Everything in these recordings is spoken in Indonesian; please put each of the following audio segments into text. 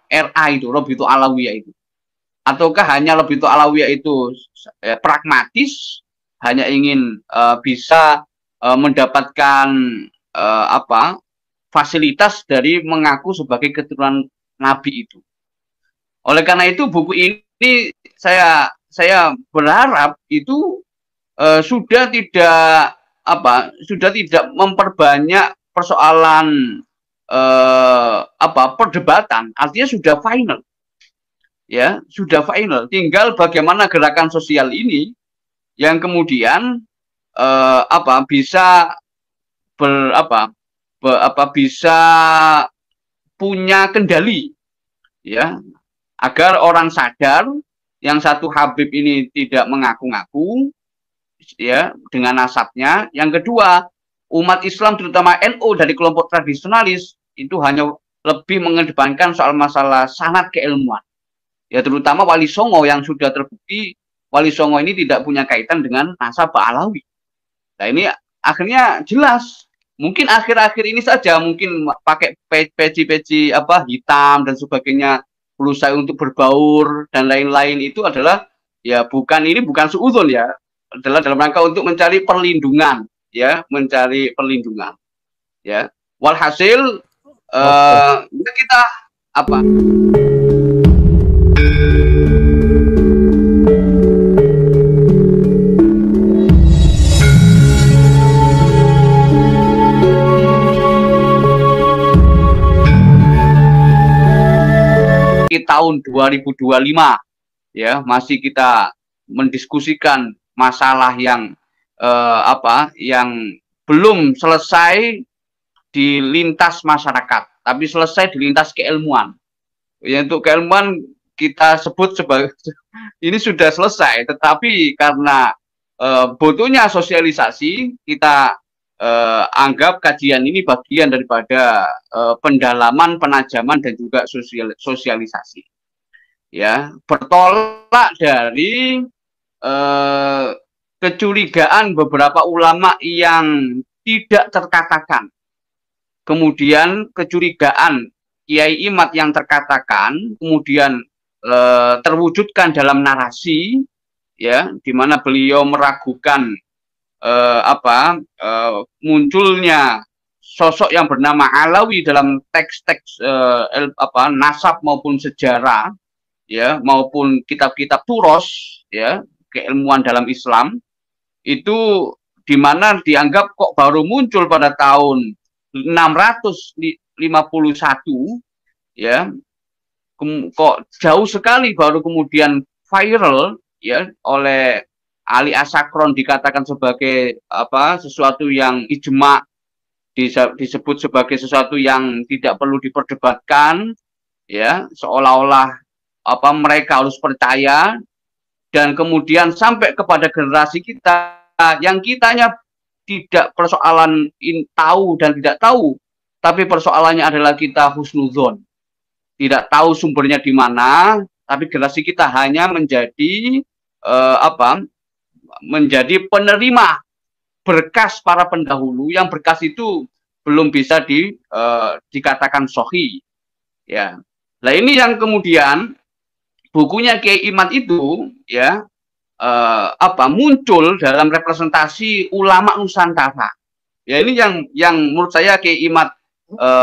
RA itu, Rabitul Alawiyah itu? Ataukah hanya Rabitul Alawiyah itu pragmatis, hanya ingin bisa mendapatkan apa fasilitas dari mengaku sebagai keturunan Nabi itu. Oleh karena itu buku ini saya berharap itu sudah tidak memperbanyak persoalan perdebatan, artinya sudah final, ya sudah final. Tinggal bagaimana gerakan sosial ini yang kemudian bisa bisa punya kendali, ya, agar orang sadar yang satu Habib ini tidak mengaku-ngaku, ya, dengan nasabnya. Yang kedua, umat Islam terutama NU dari kelompok tradisionalis itu hanya lebih mengedepankan soal masalah sanad keilmuan, ya, terutama Wali Songo yang sudah terbukti Wali Songo ini tidak punya kaitan dengan nasab Alawi. Nah, ini akhirnya jelas. Mungkin akhir-akhir ini saja mungkin pakai peci-peci hitam dan sebagainya, berusaha untuk berbaur dan lain-lain, itu adalah ya bukan suudzon, ya, adalah dalam rangka untuk mencari perlindungan, ya, mencari perlindungan, ya. Walhasil kita apa? Tahun 2025, ya, masih kita mendiskusikan masalah yang yang belum selesai di lintas masyarakat, tapi selesai di lintas keilmuan. Ya, untuk keilmuan kita sebut sebagai ini sudah selesai, tetapi karena butuhnya sosialisasi, kita anggap kajian ini bagian daripada pendalaman, penajaman, dan juga sosialisasi, ya, bertolak dari kecurigaan beberapa ulama yang tidak terkatakan, kemudian kecurigaan Kiai Imad yang terkatakan, kemudian terwujudkan dalam narasi, ya, di mana beliau meragukan munculnya sosok yang bernama Alawi dalam teks-teks nasab maupun sejarah, ya, maupun kitab-kitab turos, ya, keilmuan dalam Islam, itu di mana dianggap kok baru muncul pada tahun 651, ya, kok jauh sekali baru kemudian viral, ya, oleh Ali Asakron dikatakan sebagai sesuatu yang ijma, disebut sebagai sesuatu yang tidak perlu diperdebatkan, ya, seolah-olah mereka harus percaya, dan kemudian sampai kepada generasi kita yang kitanya tidak persoalan tahu dan tidak tahu, tapi persoalannya adalah kita husnudzon, tidak tahu sumbernya di mana, tapi generasi kita hanya menjadi menjadi penerima berkas para pendahulu, yang berkas itu belum bisa dikatakan sahih, ya. Nah, ini yang kemudian bukunya Kiai Imad itu, ya, muncul dalam representasi ulama Nusantara. Ya, ini yang menurut saya Kiai Imad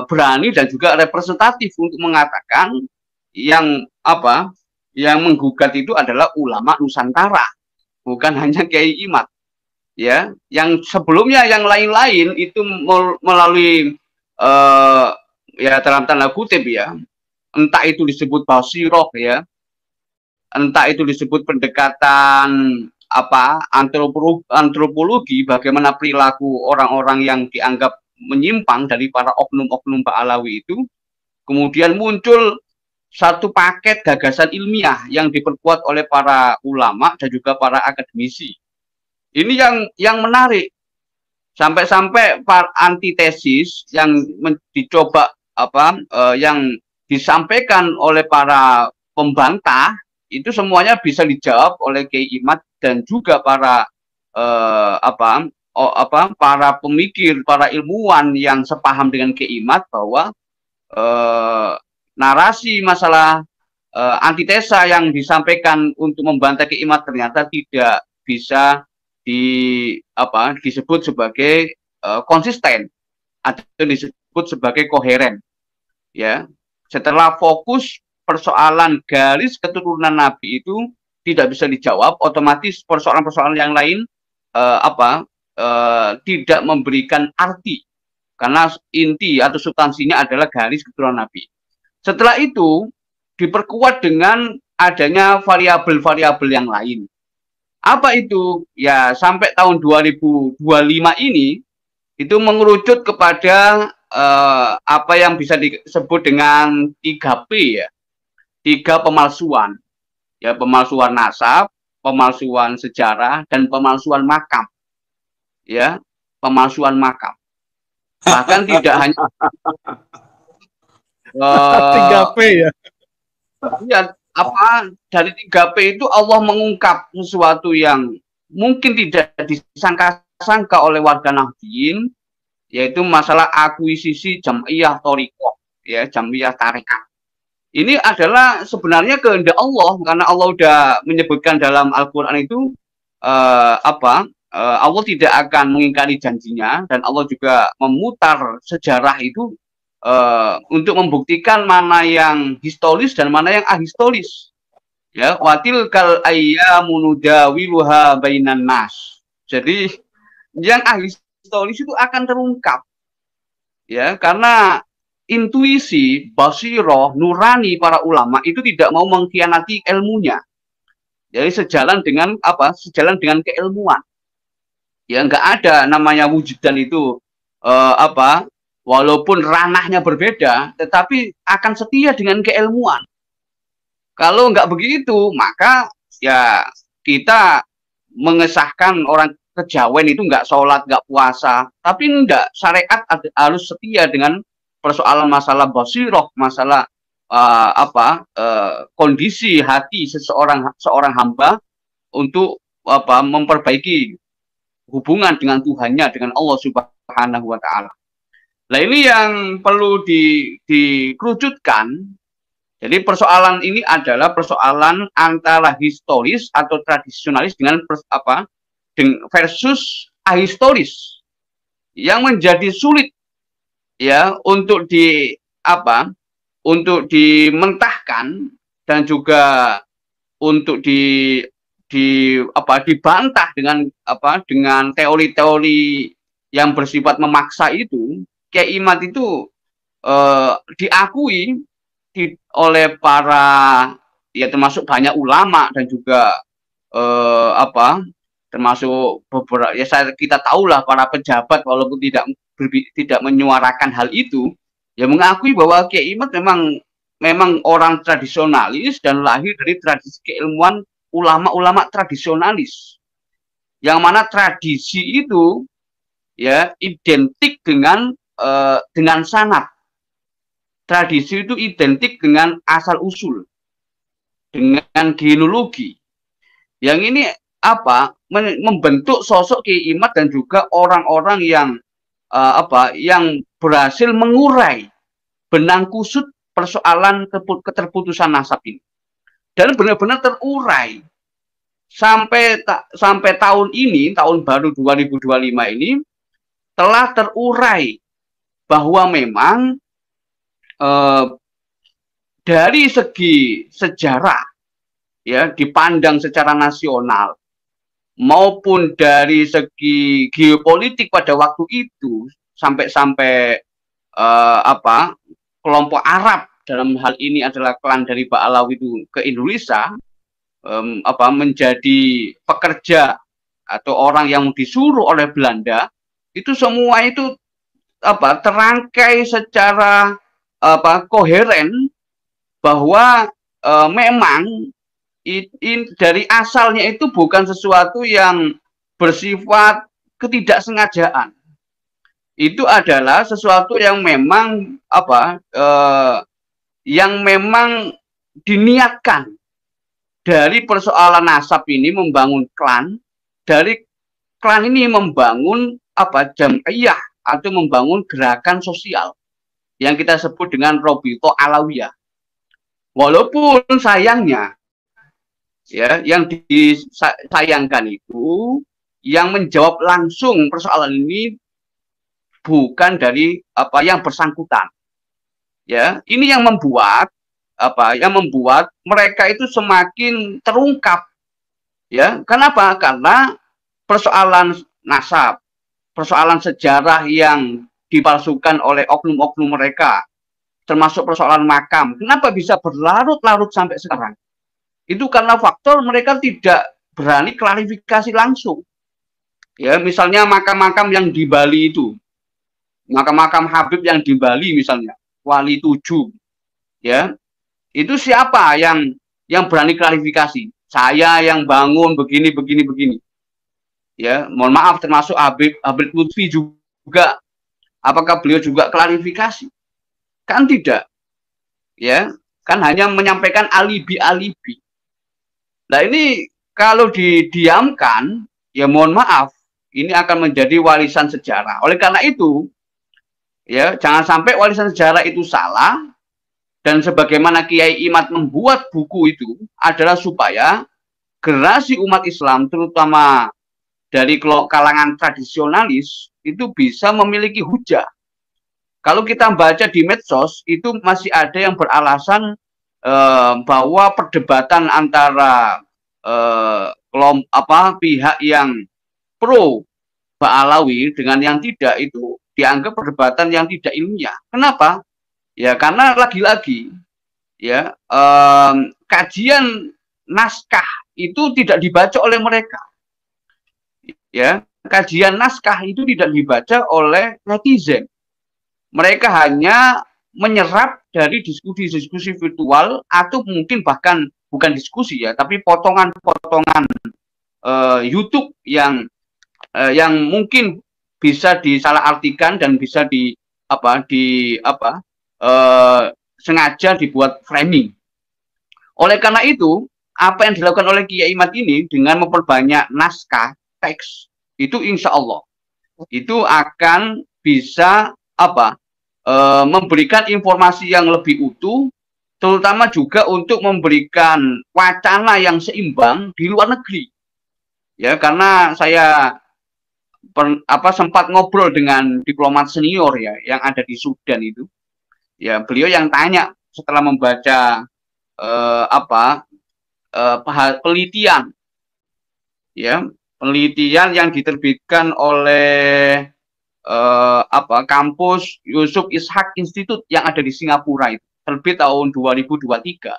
berani dan juga representatif untuk mengatakan yang menggugat itu adalah ulama Nusantara, bukan hanya Kiai Imad, ya. Yang sebelumnya yang lain-lain itu melalui ya, dalam tanda kutip, ya, entah itu disebut basiroh, ya, entah itu disebut pendekatan antropologi, bagaimana perilaku orang-orang yang dianggap menyimpang dari para oknum-oknum Ba'alawi itu, kemudian muncul satu paket gagasan ilmiah yang diperkuat oleh para ulama dan juga para akademisi. Ini yang menarik, sampai-sampai antitesis yang dicoba yang disampaikan oleh para pembantah itu semuanya bisa dijawab oleh Kiai Imad dan juga para para pemikir, para ilmuwan yang sepaham dengan Kiai Imad, bahwa narasi masalah antitesa yang disampaikan untuk membantai Kiai Imad ternyata tidak bisa disebut sebagai konsisten atau disebut sebagai koheren, ya. Setelah fokus persoalan garis keturunan Nabi itu tidak bisa dijawab, otomatis persoalan-persoalan yang lain tidak memberikan arti karena inti atau substansinya adalah garis keturunan Nabi. Setelah itu diperkuat dengan adanya variabel-variabel yang lain. Apa itu? Ya, sampai tahun 2025 ini itu mengerucut kepada apa yang bisa disebut dengan 3P, ya. 3 pemalsuan. Ya, pemalsuan nasab, pemalsuan sejarah, dan pemalsuan makam. Ya, pemalsuan makam. Bahkan tidak hanya 3P ya. Ya, dari 3P itu Allah mengungkap sesuatu yang mungkin tidak disangka-sangka oleh warga Nahdien, yaitu masalah akuisisi jam'iyah thariqah, ya, jam'iyah tarekat. Ini adalah sebenarnya kehendak Allah, karena Allah sudah menyebutkan dalam Al-Qur'an itu Allah tidak akan mengingkari janjinya, dan Allah juga memutar sejarah itu untuk membuktikan mana yang historis dan mana yang ahistoris. Ya, watil kal ayyamu nudawiluha bainan nas. Jadi yang ahistoris itu akan terungkap. Ya, karena intuisi, basiroh, nurani para ulama itu tidak mau mengkhianati ilmunya. Jadi sejalan dengan sejalan dengan keilmuan. Ya, nggak ada namanya wujudan itu walaupun ranahnya berbeda, tetapi akan setia dengan keilmuan. Kalau nggak begitu, maka ya kita mengesahkan orang kejawen itu nggak sholat, nggak puasa, tapi enggak, syariat harus setia dengan persoalan masalah basiroh, masalah kondisi hati seorang hamba untuk memperbaiki hubungan dengan Tuhannya, dengan Allah Subhanahu wa Ta'ala. Nah, ini yang perlu dikerucutkan. Jadi persoalan ini adalah persoalan antara historis atau tradisionalis dengan versus ahistoris, yang menjadi sulit, ya, untuk dimentahkan dan juga untuk dibantah dengan teori-teori yang bersifat memaksa itu. Kiai Imad itu diakui oleh para, ya, termasuk banyak ulama dan juga termasuk beberapa, ya, kita tahulah para pejabat walaupun tidak menyuarakan hal itu, ya, mengakui bahwa Kiai Imad memang orang tradisionalis dan lahir dari tradisi keilmuan ulama-ulama tradisionalis, yang mana tradisi itu, ya, identik dengan sanad. Tradisi itu identik dengan asal usul, dengan genealogi. Yang ini membentuk sosok Kiai Imad dan juga orang-orang yang yang berhasil mengurai benang kusut persoalan keterputusan nasab ini, dan benar-benar terurai sampai tahun ini, tahun baru 2025 ini telah terurai bahwa memang dari segi sejarah, ya, dipandang secara nasional maupun dari segi geopolitik pada waktu itu, sampai kelompok Arab, dalam hal ini adalah klan dari Ba'alawi itu, ke Indonesia menjadi pekerja atau orang yang disuruh oleh Belanda, itu semua itu terangkai secara koheren bahwa memang dari asalnya itu bukan sesuatu yang bersifat ketidaksengajaan. Itu adalah sesuatu yang memang yang memang diniatkan dari persoalan nasab ini, membangun klan, dari klan ini membangun jam'iyah atau membangun gerakan sosial yang kita sebut dengan Robito Alawiyah. Walaupun sayangnya ya yang disayangkan itu yang menjawab langsung persoalan ini bukan dari yang bersangkutan. Ya, ini yang membuat mereka itu semakin terungkap. Ya, kenapa? Karena persoalan nasab, persoalan sejarah yang dipalsukan oleh oknum-oknum mereka, termasuk persoalan makam. Kenapa bisa berlarut-larut sampai sekarang? Itu karena faktor mereka tidak berani klarifikasi langsung. Ya, misalnya makam-makam yang di Bali itu, makam-makam Habib yang di Bali misalnya, Wali 7, ya, itu siapa yang berani klarifikasi? Saya yang bangun begini, begini, begini. Ya, mohon maaf, termasuk Habib Lutfi juga. Apakah beliau juga klarifikasi? Kan tidak. Ya, kan hanya menyampaikan alibi-alibi. Nah, ini kalau didiamkan, ya mohon maaf, ini akan menjadi warisan sejarah. Oleh karena itu, ya jangan sampai warisan sejarah itu salah, dan sebagaimana Kiai Imad membuat buku itu adalah supaya generasi umat Islam, terutama dari kalangan tradisionalis, itu bisa memiliki hujah. Kalau kita baca di medsos, itu masih ada yang beralasan bahwa perdebatan antara pihak yang pro Ba'alawi dengan yang tidak itu dianggap perdebatan yang tidak ilmiah. Kenapa? Ya karena lagi-lagi ya kajian naskah itu tidak dibaca oleh mereka. Ya, kajian naskah itu tidak dibaca oleh netizen. Mereka hanya menyerap dari diskusi-diskusi virtual atau mungkin bahkan bukan diskusi ya, tapi potongan-potongan YouTube yang mungkin bisa disalahartikan dan bisa sengaja dibuat framing. Oleh karena itu, apa yang dilakukan oleh Kiai Imad ini dengan memperbanyak naskah teks itu insya Allah itu akan bisa memberikan informasi yang lebih utuh, terutama juga untuk memberikan wacana yang seimbang di luar negeri. Ya, karena saya sempat ngobrol dengan diplomat senior ya yang ada di Sudan itu. Ya, beliau yang tanya setelah membaca penelitian ya, penelitian yang diterbitkan oleh kampus Yusuf Ishak Institute yang ada di Singapura itu, terbit tahun 2023.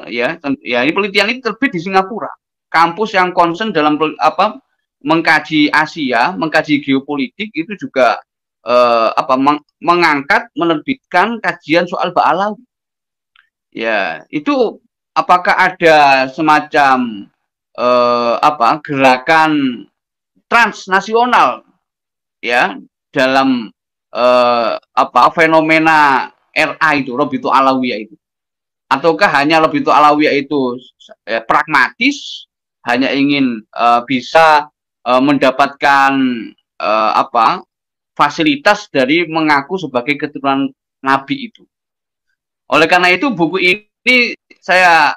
Ya, ini penelitian ini terbit di Singapura. Kampus yang concern dalam mengkaji Asia, mengkaji geopolitik itu juga mengangkat menerbitkan kajian soal Ba'alawi. Ya, itu apakah ada semacam gerakan transnasional ya dalam fenomena RA itu, Rabitul Alawiyah itu, ataukah hanya Rabitul Alawiyah itu pragmatis, hanya ingin bisa mendapatkan fasilitas dari mengaku sebagai keturunan Nabi itu. Oleh karena itu buku ini saya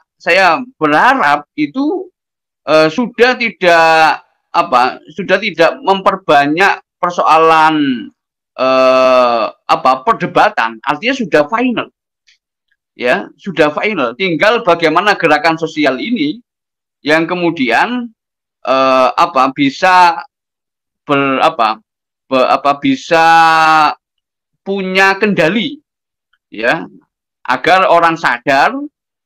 berharap itu sudah tidak memperbanyak persoalan perdebatan, artinya sudah final. Ya, sudah final. Tinggal bagaimana gerakan sosial ini yang kemudian bisa bisa punya kendali ya, agar orang sadar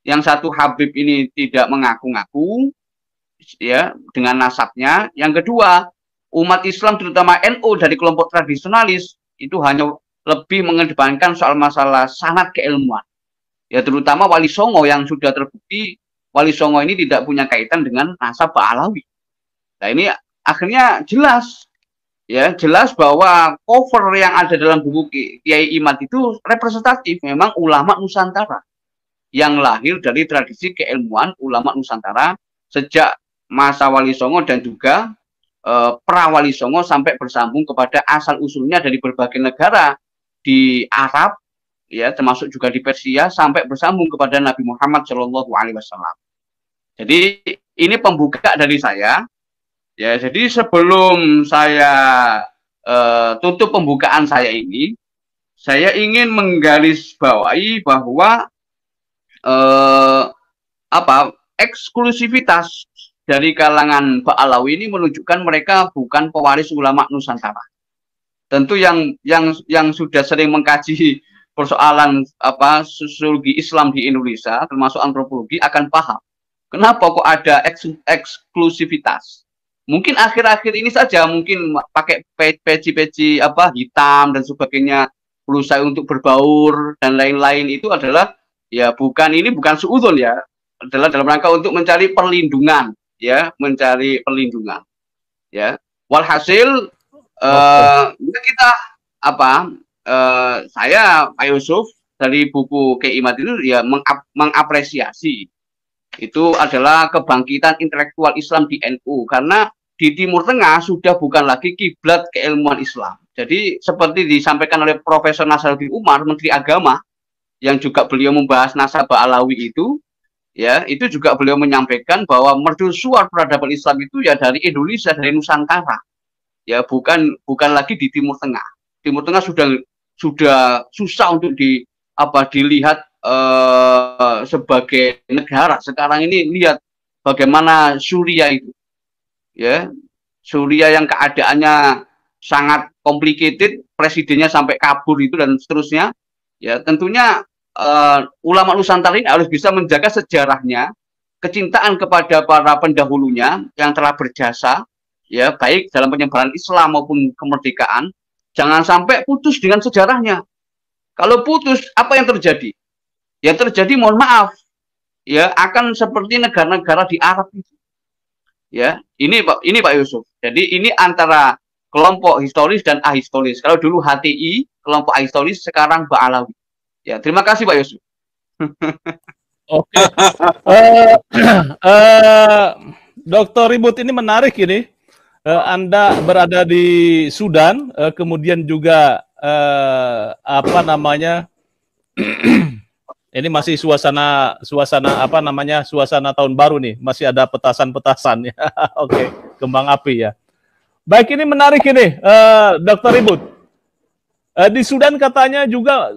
yang satu Habib ini tidak mengaku-ngaku ya dengan nasabnya. Yang kedua, umat Islam terutama NU dari kelompok tradisionalis itu hanya lebih mengedepankan soal masalah sanad keilmuan. Ya terutama Wali Songo yang sudah terbukti Wali Songo ini tidak punya kaitan dengan nasab Ba'alawi. Nah, ini akhirnya jelas bahwa cover yang ada dalam buku Kiai Imad itu representatif memang ulama Nusantara yang lahir dari tradisi keilmuan ulama Nusantara sejak masa Wali Songo dan juga pra Wali Songo sampai bersambung kepada asal usulnya dari berbagai negara di Arab, ya termasuk juga di Persia sampai bersambung kepada Nabi Muhammad Shallallahu Alaihi Wasallam. Jadi ini pembuka dari saya. Ya, jadi sebelum saya tutup pembukaan saya ini, saya ingin menggarisbawahi bahwa eksklusivitas dari kalangan Ba'alawi ini menunjukkan mereka bukan pewaris ulama Nusantara. Tentu yang sudah sering mengkaji persoalan sosiologi Islam di Indonesia, termasuk antropologi, akan paham kenapa kok ada eksklusivitas. Mungkin akhir-akhir ini saja, mungkin pakai peci-peci hitam dan sebagainya, berusaha untuk berbaur dan lain-lain, itu adalah ya bukan suudzon ya, adalah dalam rangka untuk mencari perlindungan ya, ya. Walhasil kita saya Pak Yusuf dari buku Kiai Imad itu ya mengapresiasi itu adalah kebangkitan intelektual Islam di NU, karena di Timur Tengah sudah bukan lagi kiblat keilmuan Islam. Jadi seperti disampaikan oleh Profesor Nasaruddin Umar, Menteri Agama, yang juga beliau membahas nasab Ba'alawi itu, ya itu juga beliau menyampaikan bahwa mercusuar peradaban Islam itu ya dari Indonesia, dari Nusantara, ya bukan lagi di Timur Tengah. Timur Tengah sudah susah untuk dilihat sebagai negara. Sekarang ini lihat bagaimana Suriah itu, ya Suriah yang keadaannya sangat complicated, presidennya sampai kabur itu dan seterusnya. Ya tentunya ulama Nusantara ini harus bisa menjaga sejarahnya, kecintaan kepada para pendahulunya yang telah berjasa, ya baik dalam penyebaran Islam maupun kemerdekaan. Jangan sampai putus dengan sejarahnya. Kalau putus, apa yang terjadi? Yang terjadi, mohon maaf, ya akan seperti negara-negara di Arab itu. Ya, ini Pak Yusuf. Jadi ini antara kelompok historis dan ahistoris. Kalau dulu HTI, kelompok ahistoris, sekarang Ba'alawi. Ya, terima kasih Pak Yusuf. Oke. Dr. Ribut, ini menarik ini. Anda berada di Sudan, kemudian juga ini masih suasana tahun baru nih, masih ada petasan-petasan ya. Oke, kembang api ya. Baik, ini menarik ini, Dr. Ribut. Di Sudan katanya juga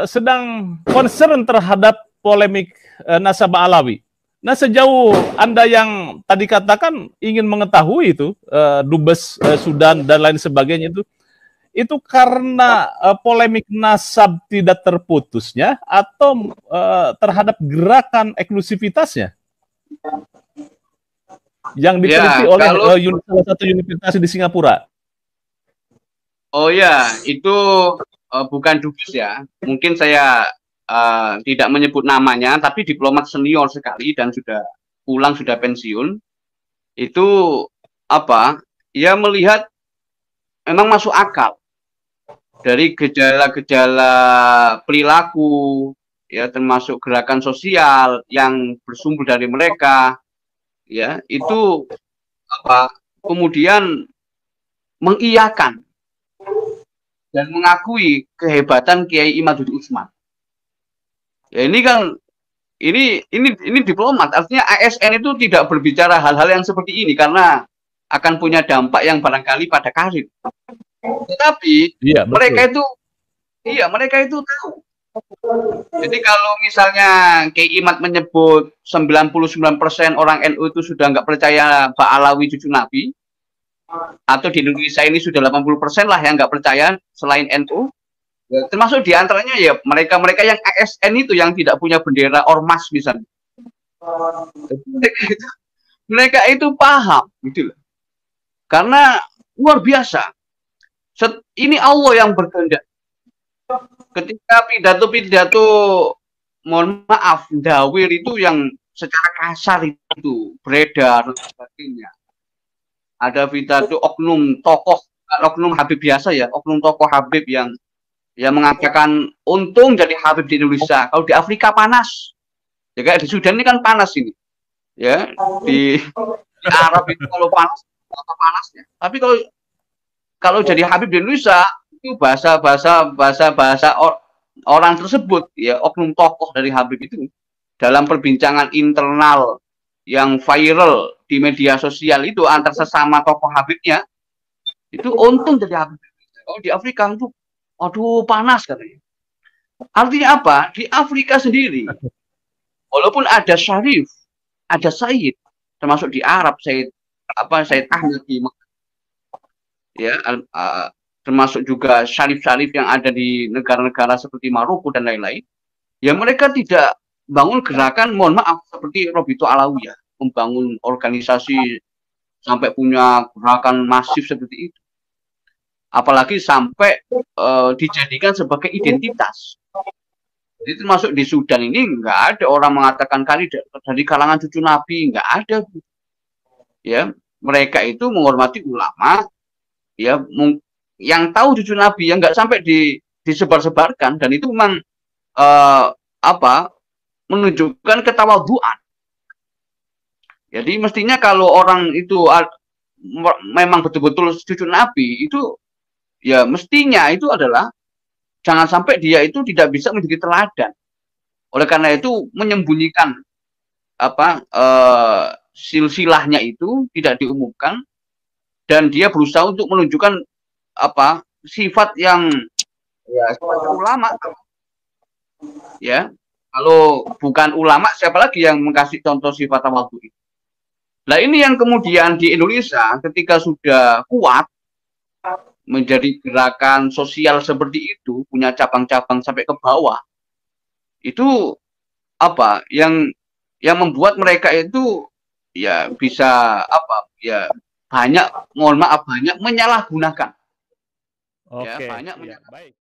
sedang concern terhadap polemik nasab Ba'alawi. Nah, sejauh Anda yang tadi katakan ingin mengetahui itu, Dubes Sudan dan lain sebagainya itu karena polemik nasab tidak terputusnya atau terhadap gerakan eksklusivitasnya yang diteliti oleh salah satu universitas di Singapura? Oh ya, itu bukan dubes ya. Mungkin saya tidak menyebut namanya, tapi diplomat senior sekali dan sudah pensiun. Itu ia melihat memang masuk akal dari gejala-gejala perilaku, ya termasuk gerakan sosial yang bersumber dari mereka, ya itu kemudian mengiyakan dan mengakui kehebatan Kiai Imaduddin Utsman. Ya ini kan ini diplomat, artinya ASN itu tidak berbicara hal-hal yang seperti ini karena akan punya dampak yang barangkali pada karir. Tetapi mereka itu tahu. Jadi kalau misalnya Kiai Imad menyebut 99% orang NU itu sudah nggak percaya Ba'alawi cucu Nabi, atau di Indonesia ini sudah 80% lah yang nggak percaya selain NU, ya, termasuk diantaranya ya mereka yang ASN itu yang tidak punya bendera ormas misalnya. Mereka itu paham gitu loh. Karena luar biasa. Ini Allah yang berkehendak. Ketika pidato, mohon maaf, dawir itu yang secara kasar itu beredar dan sebagainya. Ada pidato oknum Habib biasa ya, oknum tokoh Habib yang mengatakan untung jadi Habib di Indonesia. Kalau di Afrika panas, ya kayak di Sudan ini kan panas ini, ya di Arab itu kalau panasnya. Tapi kalau jadi Habib di Indonesia itu bahasa orang tersebut, ya oknum tokoh dari Habib itu, dalam perbincangan internal yang viral di media sosial itu antar sesama tokoh Habibnya, itu untung jadi Habib. Oh, di Afrika itu, aduh panas katanya. Artinya apa? Di Afrika sendiri, walaupun ada Syarif, ada Said, termasuk di Arab Said Ahmad di ya, termasuk juga syarif-syarif yang ada di negara-negara seperti Maroko dan lain-lain, ya mereka tidak bangun gerakan, mohon maaf, seperti Robito Alawiyah, membangun organisasi sampai punya gerakan masif seperti itu. Apalagi sampai dijadikan sebagai identitas. Jadi termasuk di Sudan ini nggak ada orang mengatakan kali dari kalangan cucu Nabi, nggak ada. Ya, mereka itu menghormati ulama, ya, yang tahu cucu Nabi, yang nggak sampai disebar-sebarkan, dan itu memang menunjukkan ketawaduan. Jadi mestinya kalau orang itu memang betul-betul cucu Nabi, itu ya mestinya itu adalah jangan sampai dia itu tidak bisa menjadi teladan. Oleh karena itu menyembunyikan silsilahnya itu tidak diumumkan, dan dia berusaha untuk menunjukkan sifat yang ya seperti ulama. Ya, kalau bukan ulama siapa lagi yang mengasih contoh sifat tawadhu itu? Nah, ini yang kemudian di Indonesia ketika sudah kuat menjadi gerakan sosial seperti itu, punya cabang-cabang sampai ke bawah, itu yang membuat mereka itu ya bisa banyak, mohon maaf, banyak menyalahgunakan. Oke, ya, baik.